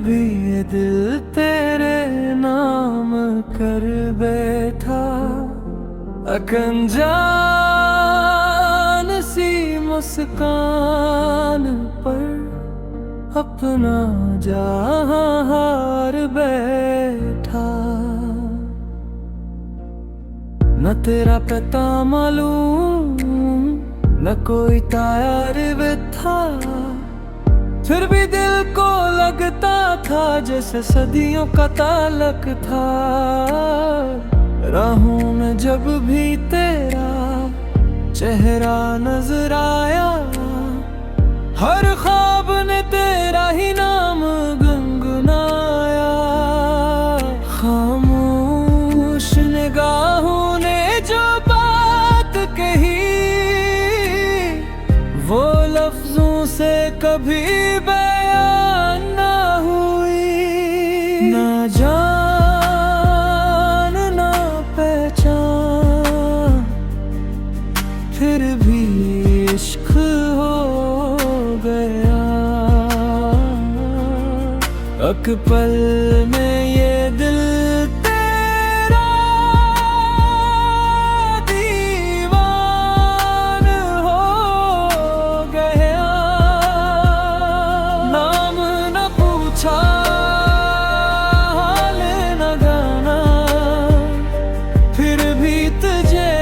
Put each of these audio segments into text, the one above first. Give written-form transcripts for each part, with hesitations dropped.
भी ये दिल तेरे नाम कर बैठा। अनजान सी मुस्कान पर अपना जहां हार बैठा। न तेरा पता मालूम न कोई तायार भी था, फिर भी दिल को लगता था जैसे सदियों का ताल्लुक था। राहों में जब भी तेरा चेहरा नजर आया, हर ख्वाब ने तेरा ही नाम गुनगुनाया। खामोश निगाहों ने जो बात कही, वो लफ्जों से कभी बयान ना हुई। ना जान ना पहचान, फिर भी इश्क हो गया। एक पल में ये दिल तेरा दीवान हो गया। नाम न पूछा हाल न जाना, फिर भी तुझे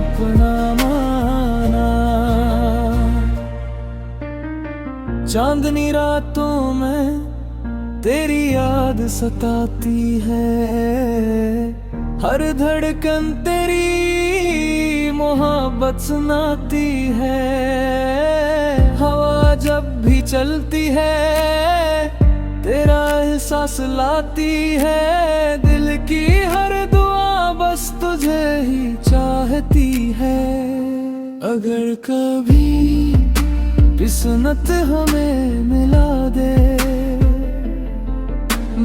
अपना माना। चांदनी रातों में तेरी याद सताती है, हर धड़कन तेरी मोहब्बत सुनाती है। हवा जब भी चलती है तेरा एहसास लाती है। दिल की हर दुआ बस तुझे ही चाहती है। अगर कभी किस्मत हमें मिला दे,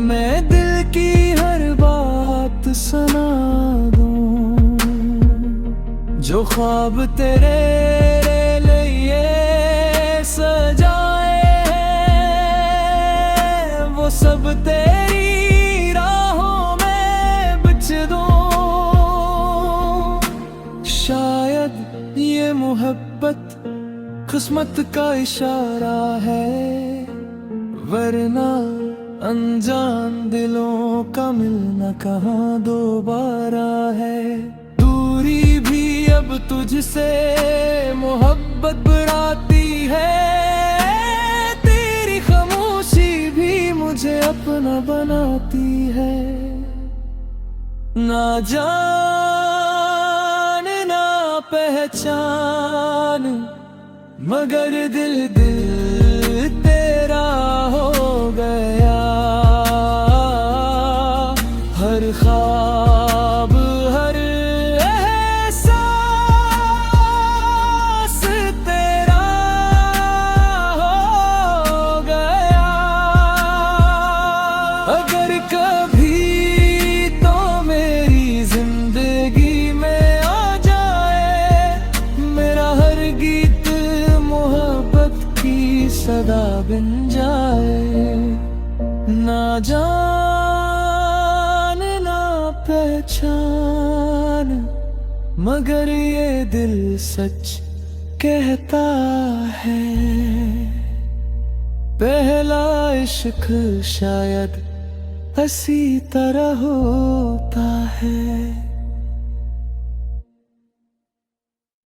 मैं दिल की हर बात सुना दूं। जो ख्वाब तेरे लिए सजाए हैं, वो सब तेरी राहों में बिछ दूं। शायद ये मोहब्बत किस्मत का इशारा है, वरना अनजान दिलों का मिलना कहाँ दोबारा है। दूरी भी अब तुझसे मोहब्बत बढ़ाती है, तेरी खामोशी भी मुझे अपना बनाती है। ना जान ना पहचान, मगर दिल तेरा हो गया। हर ख्वाब हर एहसास तेरा हो गया। अगर कभी तो मेरी जिंदगी में आ जाए, मेरा हर गीत मोहब्बत की सदा बन जाए। ना जान ना पहचान, मगर ये दिल सच कहता है। पहला इश्क शायद इसी तरह होता है।